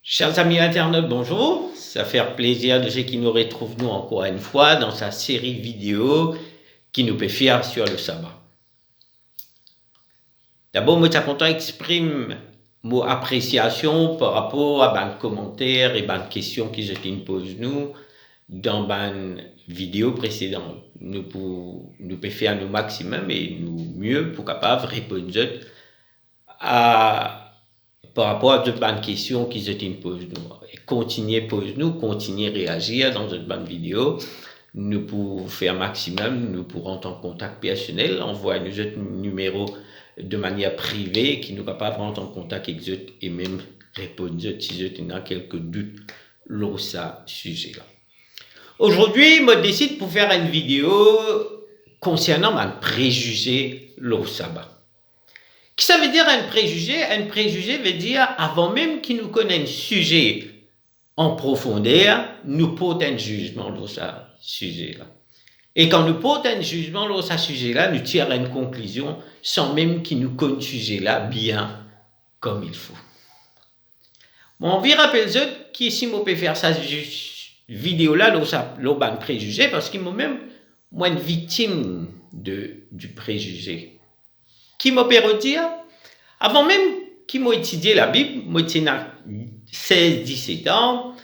Chers amis internautes, bonjour. Ça fait plaisir de ceux qui nous retrouvent nous encore une fois dans sa série vidéo qui nous fait fier sur le sabbat. D'abord, moi, je suis content d'exprimer mon appréciation par rapport à les commentaires et les questions qu'ils nous posent nous dans les vidéos précédentes. Nous pouvons faire le maximum et nous mieux pour capable répondre par rapport à toutes les questions qu'ils nous posent nous. Et continuez à réagir dans une bonne vidéo. Nous pouvons faire maximum, nous pourrons en contact personnel, envoyer nous autres numéros de manière privée qui nous capable de rentrer en contact avec eux et même répondre si vous avez quelques doutes sur ce sujet-là. Aujourd'hui, je décide pour faire une vidéo concernant un préjugé sur le sabbat. Qu'est-ce que ça veut dire un préjugé? Un préjugé veut dire avant même qu'il nous connaisse un sujet en profondeur, nous portons un jugement sur ce sujet-là. Et quand nous portons un jugement sur ce sujet-là, nous tirons une conclusion sans même qu'il nous connaisse ce sujet-là bien comme il faut. Bon, on va rappeler qui si on peut faire cette vidéo-là sur le préjugé parce qu'ils m'ont même moi une victime du préjugé. Qui m'a pu dire, avant même qu'ils m'ont étudié la Bible, moi j'étais 16-17 ans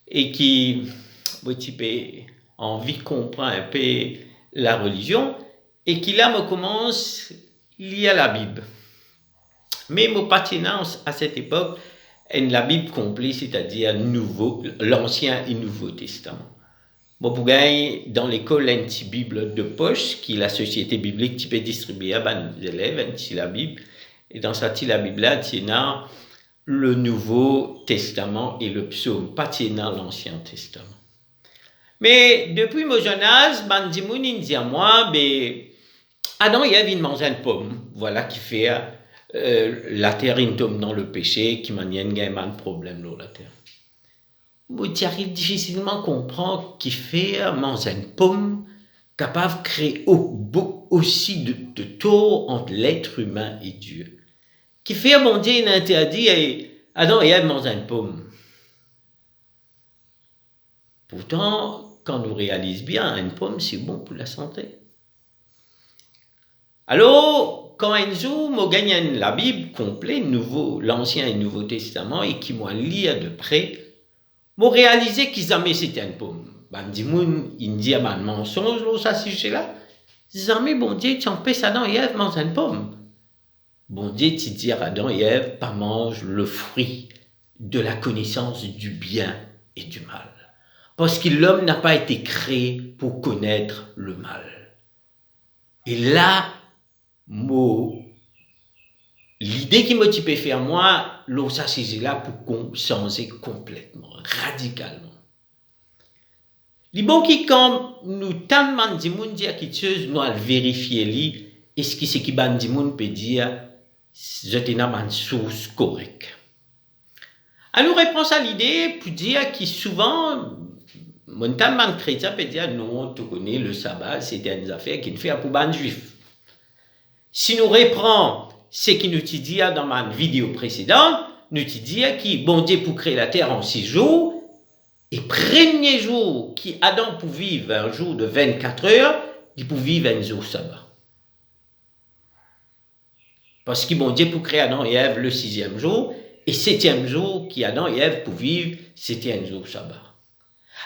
et qui m'a envie de comprendre un peu la religion et qui là me commence à lire la Bible. Mais mon pertinence à cette époque est la Bible complète, c'est-à-dire l'Ancien et Nouveau Testament. Bon, pour gagner dans l'école une petite Bible de poche qui la société biblique qui peut distribuer à les élèves, une petite la Bible. Et dans cette la Bible là, il y a le Nouveau Testament et le psaume, pas il y a l'Ancien Testament. Mais depuis mon jeune âge, bandimoun il dit à moi, Adam et Ève ils mangent une pomme, voilà qui fait la terre il tombe dans le péché, qui m'amène un problème dans la terre. Tu arrives difficilement à comprendre qui fait manger une pomme capable de créer aussi de tort entre l'être humain et Dieu. Qui fait mon Dieu il interdit à Adam et Ève manger une pomme. Pourtant, quand nous réalisons bien, une pomme c'est bon pour la santé. Alors, quand un jour, je gagne la Bible complète, l'Ancien et le Nouveau Testament, et qui m'a lire de près, je réalisé qu'ils jamais c'était une pomme. Bandimoun, il dit à un mensonge, ça sujet-là. Jamais, bon Dieu, tu empêches Adam et Ève manger une pomme. Bon Dieu, tu dis à Adam et Ève, pas mange le fruit de la connaissance du bien et du mal. Parce que l'homme n'a pas été créé pour connaître le mal. Et là, l'idée qui m'a fait faire moi, ça sujet-là pour changer complètement, radicalement. Les bons qui quand nous tellement de monde dire quelque chose, nous allons vérifier li, est-ce que ce qui bandi monde peut dire, je t'ai une source correcte. Alors réponse à l'idée pour dire que souvent, mon tellement chrétien peut dire non, tu connais le sabbat, c'est une affaire qui ne fait pour ban juif. Si nous reprenons ce qui nous dit dans ma vidéo précédente, nous dit que bon Dieu pour créer la terre en 6 jours, et premier jour qui Adam pour vivre un jour de 24 heures, il pour vivre un jour sabbat. Parce que bon Dieu pour créer Adam et Ève le 6e jour, et 7e jour qui Adam et Ève pour vivre, c'était un jour sabbat.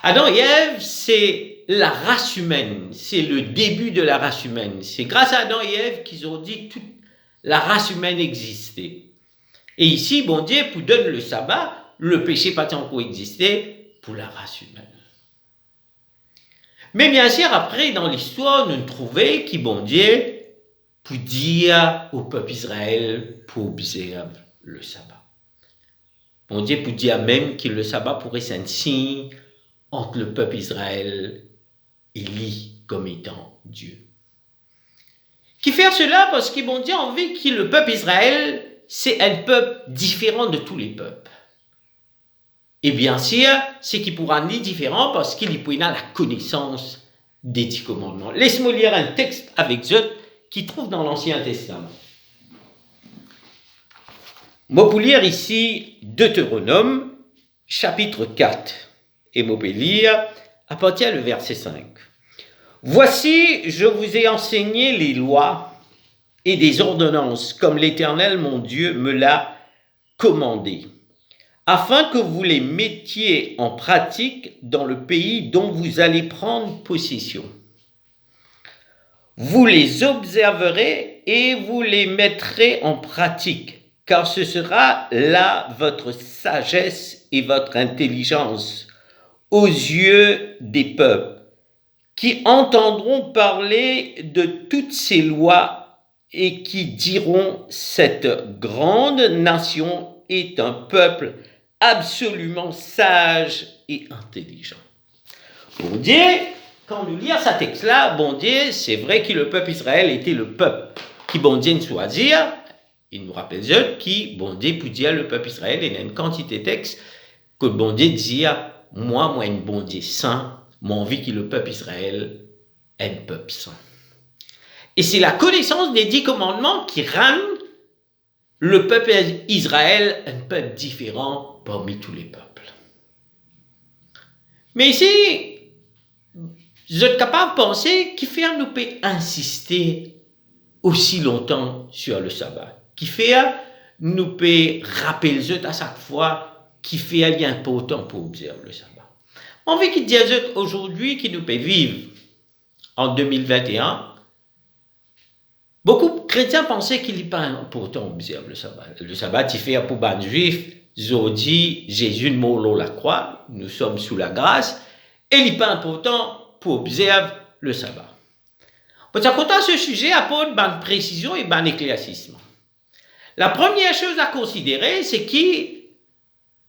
Adam et Ève, c'est la race humaine, c'est le début de la race humaine. C'est grâce à Adam et Ève qu'ils ont dit que toute la race humaine existait. Et ici, bon Dieu, pour donner le sabbat, le péché pas encore existé pour la race humaine. Mais bien sûr, après, dans l'histoire, nous trouvons que bon Dieu, pour dire au peuple Israël, pour observer le sabbat. Bon Dieu, pour dire même que le sabbat pourrait être un signe entre le peuple Israël et lui comme étant Dieu. Qui fait cela parce que bon Dieu a envie que le peuple Israël, c'est un peuple différent de tous les peuples. Et bien sûr, c'est qui pourra ni différent parce qu'il y a la connaissance des 10 commandements. Laisse-moi lire un texte avec eux qui trouve dans l'Ancien Testament. Moi pour lire ici Deutéronome, chapitre 4, et vous pouvez lire à partir du verset 5. Voici, je vous ai enseigné les lois et des ordonnances, comme l'Éternel mon Dieu me l'a commandé, afin que vous les mettiez en pratique dans le pays dont vous allez prendre possession. Vous les observerez et vous les mettrez en pratique, car ce sera là votre sagesse et votre intelligence aux yeux des peuples, qui entendront parler de toutes ces lois et qui diront: cette grande nation est un peuple absolument sage et intelligent. Bon Dieu, quand nous lisons ce texte-là, bon Dieu, c'est vrai que le peuple Israël était le peuple qui bon Dieu choisit. Il nous rappelle qui bon Dieu pour dire le peuple Israël, il y a une quantité de textes que bon Dieu dit: moi, un bon Dieu saint, moi envie que le peuple Israël est un peuple saint. Et c'est la connaissance des 10 commandements qui rend le peuple Israël un peuple différent parmi tous les peuples. Mais ici, vous êtes capable de penser qui fait nous peut insister aussi longtemps sur le sabbat, qui fait nous peut rappeler à chaque fois qui fait important pour observer le sabbat. On veut qu'il dise aujourd'hui qui nous peut vivre en 2021. Beaucoup de chrétiens pensaient qu'il n'est pas important d'observer le sabbat. Le sabbat, il fait pour les juifs, aujourd'hui, Jésus ne mort la croix, nous sommes sous la grâce, et il n'est pas important pour observer le sabbat. Pour ça, ce sujet apporte une précision et un éclaircissement. La première chose à considérer, c'est que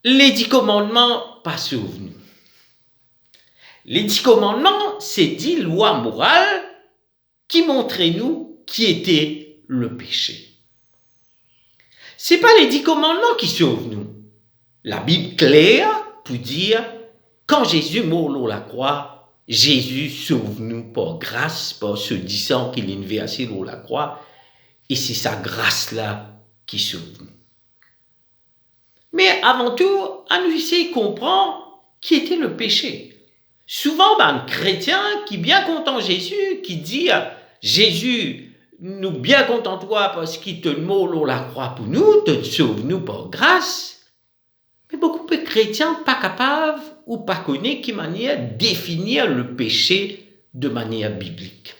les 10 commandements pas souvenus. Les 10 commandements, c'est 10 lois morales qui montraient nous qui était le péché. Ce n'est pas les 10 commandements qui sauvent nous. La Bible claire pour dire, quand Jésus mort sur la croix, Jésus sauve nous par grâce, par ce disant qu'il est versé sur la croix, et c'est sa grâce-là qui sauve nous. Mais avant tout, on essaie de comprendre qui était le péché. Souvent, un chrétien qui est bien content Jésus, qui dit Jésus, nous bien content toi parce qu'il te mort sur la croix pour nous, te sauve nous par grâce. Mais beaucoup de chrétiens pas capables ou pas connaissent qui manière définir le péché de manière biblique.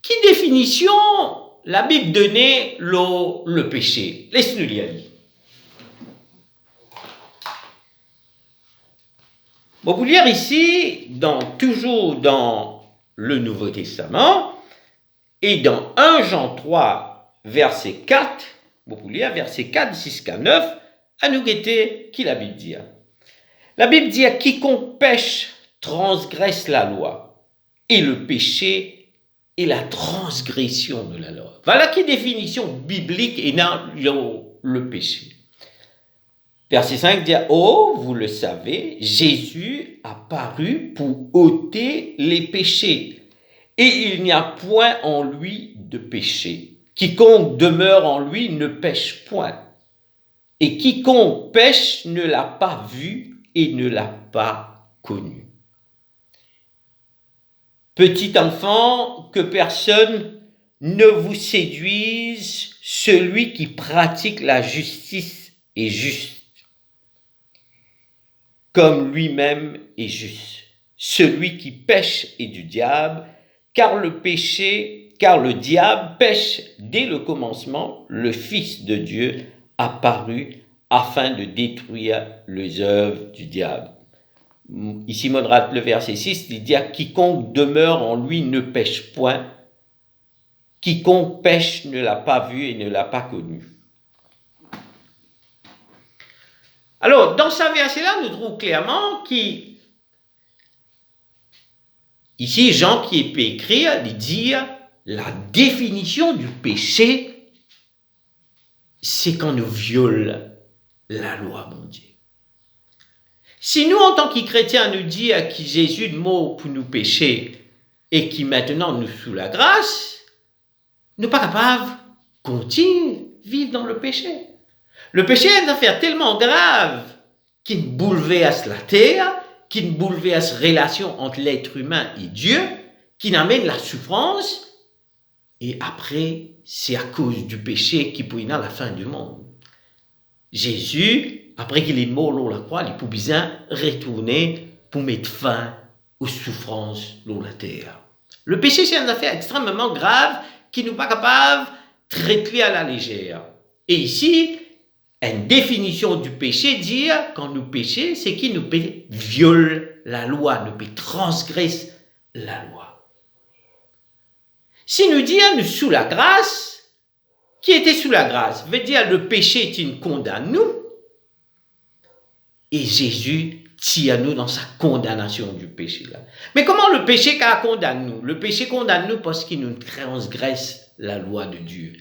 Qui définition la Bible donnait le péché? Laisse-nous lire. Bon, vous lire ici, toujours dans le Nouveau Testament, et dans 1 Jean 3, verset 4, vous lire verset 4 jusqu'à 9, à nous guetter qui la Bible dit. La Bible dit: quiconque pêche transgresse la loi, et le péché est la transgression de la loi. Voilà qui définition biblique est dans le péché. Verset 5 dit: oh, vous le savez, Jésus a paru pour ôter les péchés, et il n'y a point en lui de péché. Quiconque demeure en lui ne pêche point, et quiconque pêche ne l'a pas vu et ne l'a pas connu. Petit enfant, que personne ne vous séduise, celui qui pratique la justice est juste, comme lui-même est juste. Celui qui pêche est du diable, car le diable pêche dès le commencement. Le Fils de Dieu apparu afin de détruire les œuvres du diable. Ici, le verset 6, il dit: quiconque demeure en lui ne pêche point, quiconque pêche ne l'a pas vu et ne l'a pas connu. Alors, dans ce verset-là, nous trouvons clairement qu'ici, Jean qui peut écrire, il dit la définition du péché, c'est quand nous violons la loi, mon Dieu. Si nous, en tant que chrétiens, nous disons que Jésus est mort pour nous pécher et qui maintenant nous sous la grâce, nous ne sommes pas capables de continuer à vivre dans le péché. Le péché est une affaire tellement grave qui bouleverse la terre, qui bouleverse la relation entre l'être humain et Dieu, qui amène la souffrance, et après, c'est à cause du péché qui peut y avoir la fin du monde. Jésus, après qu'il est mort sur la croix, il peut bien retourner pour mettre fin aux souffrances sur la terre. Le péché, c'est une affaire extrêmement grave qui nous pas capable de traiter à la légère. Et ici, une définition du péché dit, quand nous péchons, c'est qu'il nous viole la loi, nous transgresse la loi. Si nous disons nous sous la grâce, qui était sous la grâce, veut dire le péché qui nous condamne nous, et Jésus tire nous dans sa condamnation du péché là. Mais comment le péché condamne nous? Le péché condamne nous parce qu'il nous transgresse la loi de Dieu.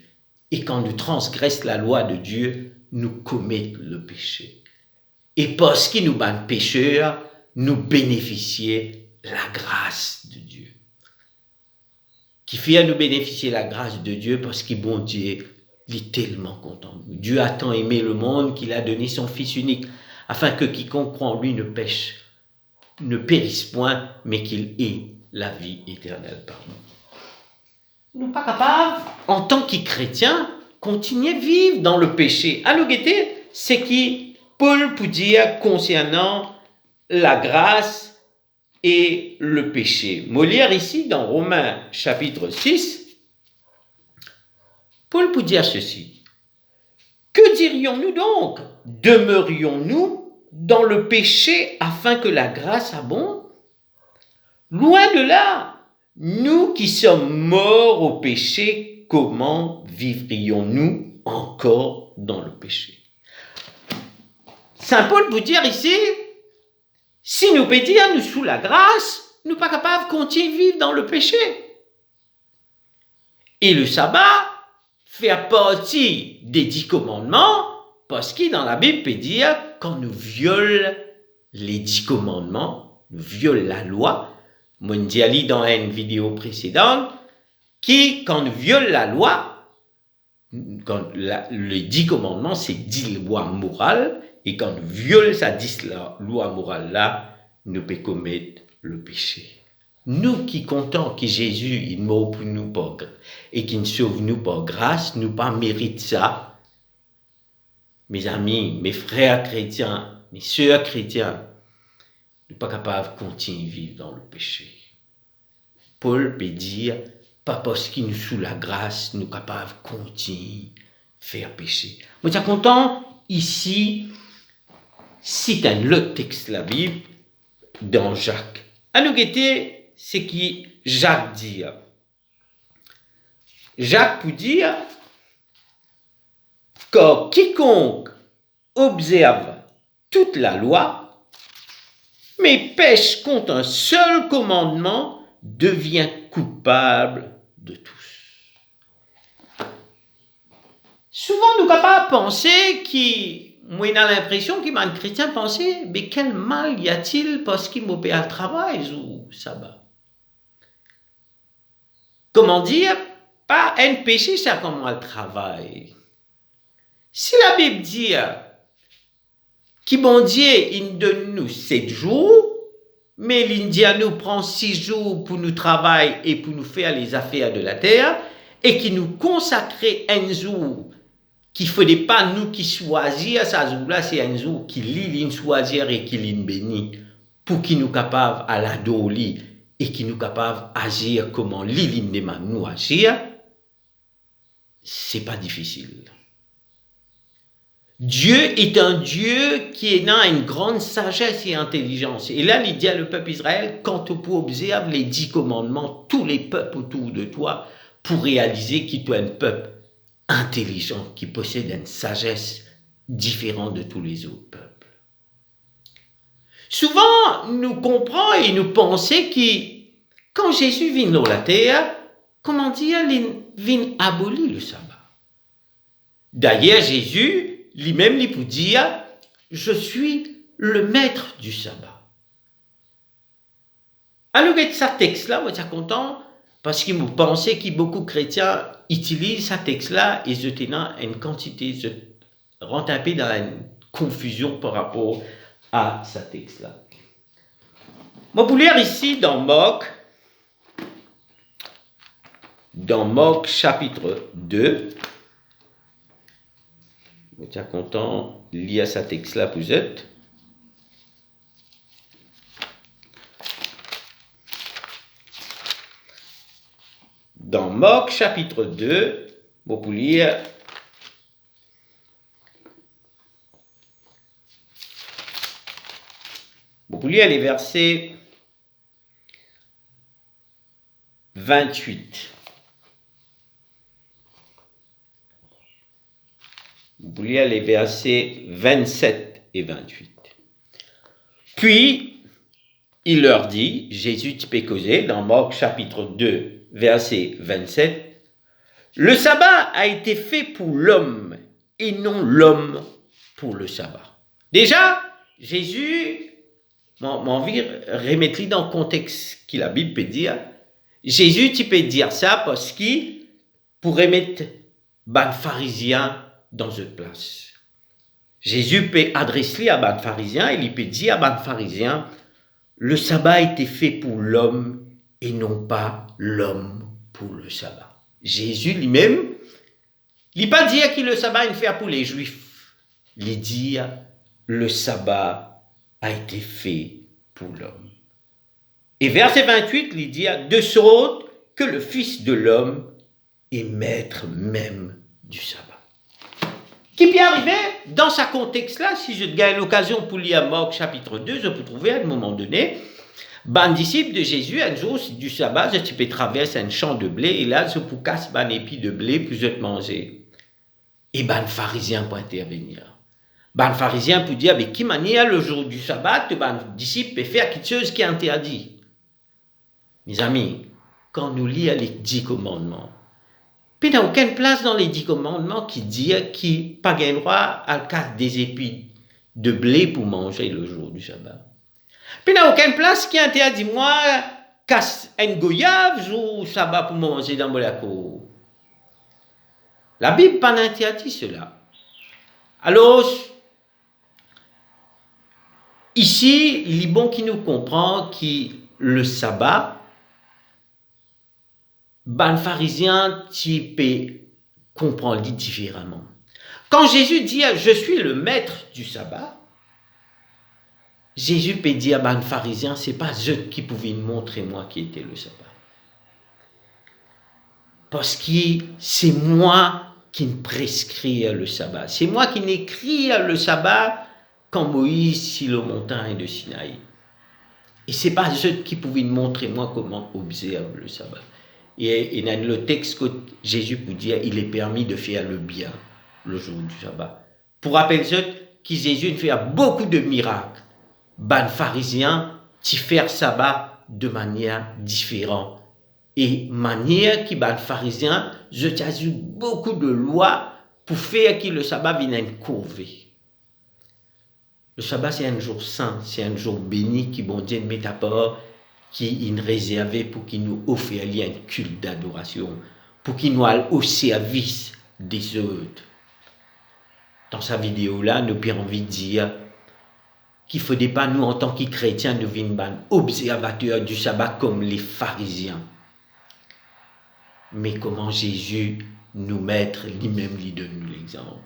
Et quand nous transgressons la loi de Dieu, nous commettons le péché. Et parce qu'il nous bat pécheurs, nous bénéficions la grâce de Dieu. Qui fait nous bénéficier la grâce de Dieu parce que bon Dieu, il est tellement content. Dieu a tant aimé le monde qu'il a donné son Fils unique, afin que quiconque croit en lui ne périsse point, mais qu'il ait la vie éternelle par nous. Nous ne sommes pas capables, en tant que chrétiens, continuer à vivre dans le péché. À nous guetter, c'est qui Paul peut dire concernant la grâce et le péché. Molière ici, dans Romains chapitre 6, Paul peut dire ceci. Que dirions-nous donc? Demeurions-nous dans le péché afin que la grâce abonde? Loin de là, nous qui sommes morts au péché, comment vivrions-nous encore dans le péché? Saint Paul peut dire ici, si nous pédions nous sous la grâce, nous ne sommes pas capables de continuer à vivre dans le péché. Et le sabbat fait partie des 10 commandements, parce que dans la Bible peut dire, quand nous violons les 10 commandements, nous violons la loi, moi je dit dans une vidéo précédente, qui quand nous violons la loi, les 10 commandements c'est 10 lois morales, et quand nous violons ces 10 lois morales-là, nous pouvons commettre le péché. Nous qui comptons que Jésus il meurt pour nous et qu'il nous sauve nous par grâce, nous pas mérite ça. Mes amis, mes frères chrétiens, mes sœurs chrétiens, nous ne sommes pas capables de continuer à vivre dans le péché. Paul peut dire, pas parce qu'il nous sous la grâce, nous sommes capables de continuer à faire péché. Moi, je suis content ici. C'est un autre texte de la Bible dans Jacques. À nous guetter, c'est qui Jacques dit. Jacques peut dire que quiconque observe toute la loi, mais pêche contre un seul commandement, devient coupable de tous. Souvent, nous sommes capables de penser moi, j'ai l'impression qu'il m'a un chrétien pensé, mais quel mal y a-t-il parce qu'il m'opère à travail ou sabbat? Comment dire? Pas un péché, ça comme le travail. Si la Bible dit que bon Dieu, il donne nous 7 jours, mais l'Indien nous prend 6 jours pour nous travailler et pour nous faire les affaires de la terre, et qui nous consacre un jour qu'il ne faudrait pas nous qui choisir ça jour-là, c'est un jour qui l'île choisir et qui l'île béni, pour qu'il nous capable à l'adorer et qui nous capable agir comme l'île demande nous agir, c'est pas difficile. Dieu est un Dieu qui est dans une grande sagesse et intelligence. Et là, il dit à le peuple Israël, quand tu peux observer les 10 commandements, tous les peuples autour de toi, pour réaliser qu'il est un peuple intelligent, qui possède une sagesse différente de tous les autres peuples. Souvent, nous comprenons et nous pensons que quand Jésus vient dans la terre, comment dire, il vient abolir le sabbat. D'ailleurs, Jésus, lui-même, il peut dire, je suis le maître du sabbat. Alors, avec ce texte-là, moi, je suis content, parce que je pensais que beaucoup de chrétiens utilisent ce texte-là et je tenais une quantité, je rentre un peu dans une confusion par rapport à ce texte-là. Je vais lire ici dans Marc chapitre 2. Je suis content de lire ce texte-là pour vous. Dans Marc chapitre 2, je vais lire les versets 28. Vous lire les versets 27 et 28. Puis, il leur dit, Jésus peut causer, dans Marc chapitre 2, verset 27, « Le sabbat a été fait pour l'homme et non l'homme pour le sabbat. » Déjà, Jésus, m'en envie remettre dans le contexte que la Bible peut dire, Jésus, tu peux dire ça parce qu'il pourrait mettre les pharisiens dans une place. Jésus peut adresser à les pharisiens et il peut dire à les pharisiens, le sabbat a été fait pour l'homme et non pas l'homme pour le sabbat. Jésus lui-même, il n'a pas dit que le sabbat est fait pour les juifs. Il dit le sabbat a été fait pour l'homme. Et verset 28, il dit de sorte que le Fils de l'homme est maître même du sabbat. Qui peut arriver dans ce contexte-là, si je gagne l'occasion pour lire Marc chapitre 2, je peux trouver à un moment donné, un disciple de Jésus, un jour du sabbat, je peux traverser un champ de blé et là, je peux casser un épi de blé pour je manger. Et un pharisien peut intervenir. Un pharisien peut dire, mais qui manière le jour du sabbat, un disciple peut faire quelque chose qui est interdit. Mes amis, quand nous lisons les 10 commandements, il n'y a aucune place dans les 10 commandements qui dit qu'il n'y a pas le droit à casser des épis de blé pour manger le jour du sabbat. Puis il n'y a aucune place qui interdit moi casse un goyave jour sabbat pour manger dans la cour. La Bible n'a pas interdit cela. Alors, ici, il est bon qui nous comprend que le sabbat, les pharisiens, tu peux comprendre différemment. Quand Jésus dit « Je suis le maître du sabbat », Jésus peut dire à les pharisiens, ce n'est pas eux qui pouvaient montrer moi qui était le sabbat. Parce que c'est moi qui me prescris le sabbat. C'est moi qui n'écris le sabbat quand Moïse sur la montagne de Sinaï. Et ce n'est pas eux qui pouvaient montrer moi comment observer le sabbat. Et dans le texte que Jésus peut dire, il est permis de faire le bien le jour du sabbat. Pour rappeler que Jésus fait beaucoup de miracles. Les pharisiens, tu font le sabbat de manière différente. Et manière que les pharisiens, je t'ajoute beaucoup de lois pour faire que le sabbat vienne courver. Le sabbat, c'est un jour saint, c'est un jour béni qui, bon Dieu, met à part, qui est réservé pour qu'il nous offre un culte d'adoration, pour qu'il nous aille au service des autres. Dans sa vidéo-là, nous avons envie de dire qu'il ne faudrait pas, nous, en tant que chrétiens, devenir observateurs du sabbat comme les pharisiens. Mais comment Jésus nous mettre lui-même, lui donne l'exemple.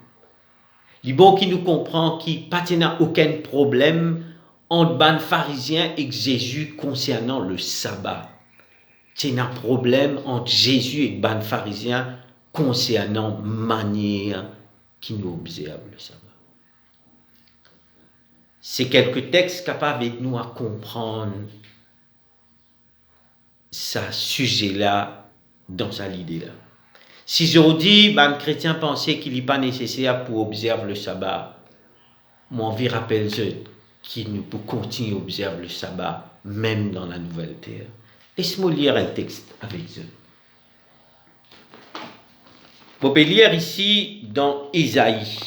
Il est bon qu'il nous comprend qu'il n'y a aucun problème entre les pharisiens et Jésus concernant le sabbat. Il y a un problème entre Jésus et les pharisiens concernant la manière qui nous observe le sabbat. C'est quelques textes capables de nous à comprendre ce sujet-là dans sa idée-là. Si aujourd'hui, les chrétiens pensaient qu'il n'est pas nécessaire pour observer le sabbat, moi, je rappelle qu'il nous peut continuer à observer le sabbat, même dans la nouvelle terre. Laisse-moi lire un texte avec eux. On peut lire ici dans Ésaïe,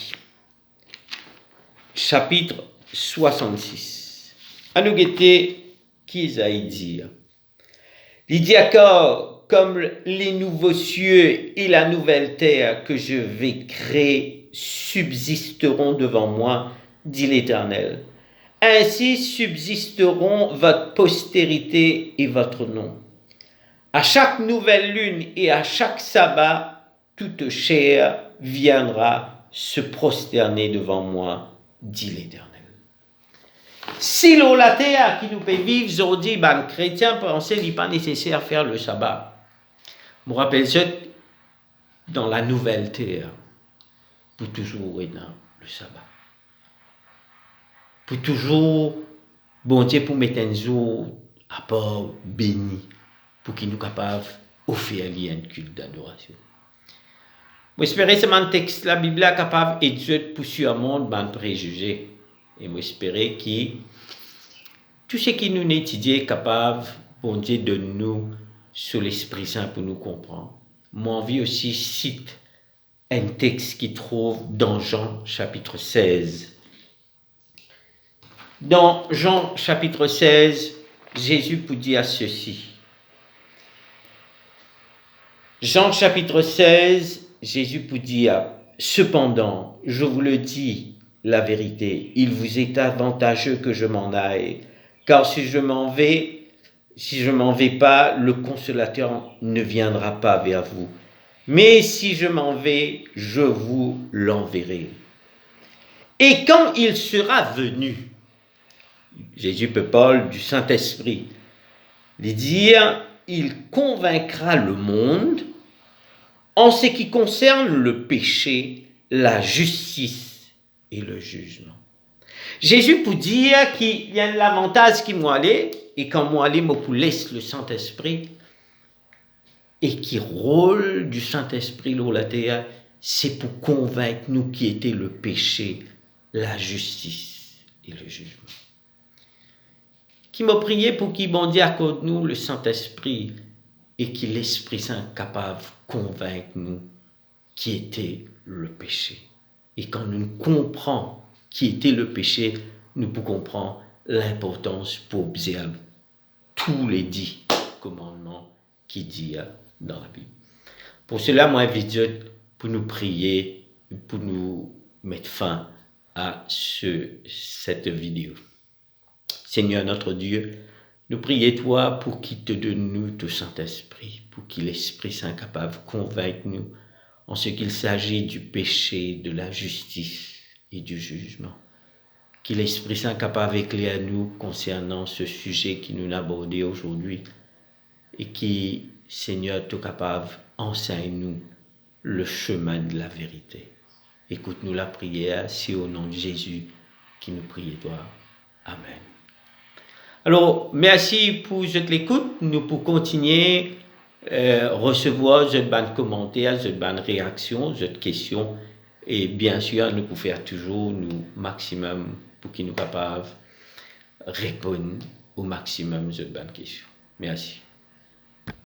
chapitre 66. À nous guetter qu'Ésaïe dit. Il dit encore, comme les nouveaux cieux et la nouvelle terre que je vais créer subsisteront devant moi, dit l'Éternel. Ainsi subsisteront votre postérité et votre nom. À chaque nouvelle lune et à chaque sabbat, toute chair viendra se prosterner devant moi, dit l'Éternel. Si l'eau la terre qui nous fait vivre aujourd'hui, ben, chrétien pensait qu'il n'est pas nécessaire de faire le sabbat. Je me rappelle ça dans la nouvelle terre, pour toujours être dans le sabbat. Pour toujours, bon Dieu, pour mettre un jour à part béni, pour qu'il nous capable d'offrir un culte d'adoration. J'espère que ce texte, la Bible est capable d'éduire pour sur le monde ban préjugés. Et j'espère que tout ce qui nous étudie est capable, bon Dieu, de nous sur l'Esprit Saint pour nous comprendre. Moi, envie aussi cite un texte qui trouve dans Jean chapitre 16. Dans Jean chapitre 16, Jésus peut dire ceci. Jean chapitre 16, Jésus peut dire, cependant, je vous le dis, la vérité, il vous est avantageux que je m'en aille, car si je m'en vais pas, le consolateur ne viendra pas vers vous. Mais si je m'en vais, je vous l'enverrai. Et quand il sera venu, Jésus peut parler du Saint-Esprit, il dit, il convaincra le monde en ce qui concerne le péché, la justice et le jugement. Jésus peut dire qu'il y a l'avantage qui m'a allé, et quand moi allé, moi laisse le Saint-Esprit, et qui rôle du Saint-Esprit sur la terre, c'est pour convaincre nous qui était le péché, la justice et le jugement. Qui m'a prié pour qu'il bon Dieu accorde nous le Saint-Esprit et que l'Esprit Saint capable de convaincre nous qui était le péché. Et quand nous comprenons qui était le péché, nous pouvons comprendre l'importance pour observer tous les 10 commandements qui dit dans la Bible. Pour cela, moi, j'invite Dieu pour nous prier, pour nous mettre fin à cette vidéo. Seigneur notre Dieu, nous prions toi pour qu'il te donne nous ton Saint-Esprit, pour qu'il l'Esprit Saint capable de convaincre nous en ce qu'il s'agit du péché, de la justice et du jugement. Qu'il l'Esprit Saint capable d'éclairer nous concernant ce sujet qui nous a abordé aujourd'hui et qui, Seigneur, est capable d'enseigner-nous le chemin de la vérité. Écoute-nous la prière, c'est au nom de Jésus qui nous prie toi. Amen. Alors, merci pour cette écoute. Nous pouvons continuer recevoir cette bonne commentaires, cette bonne réaction, cette question. Et bien sûr, nous pouvons faire toujours nous maximum pour qu'ils nous capables de répondre au maximum à cette bonne question. Merci.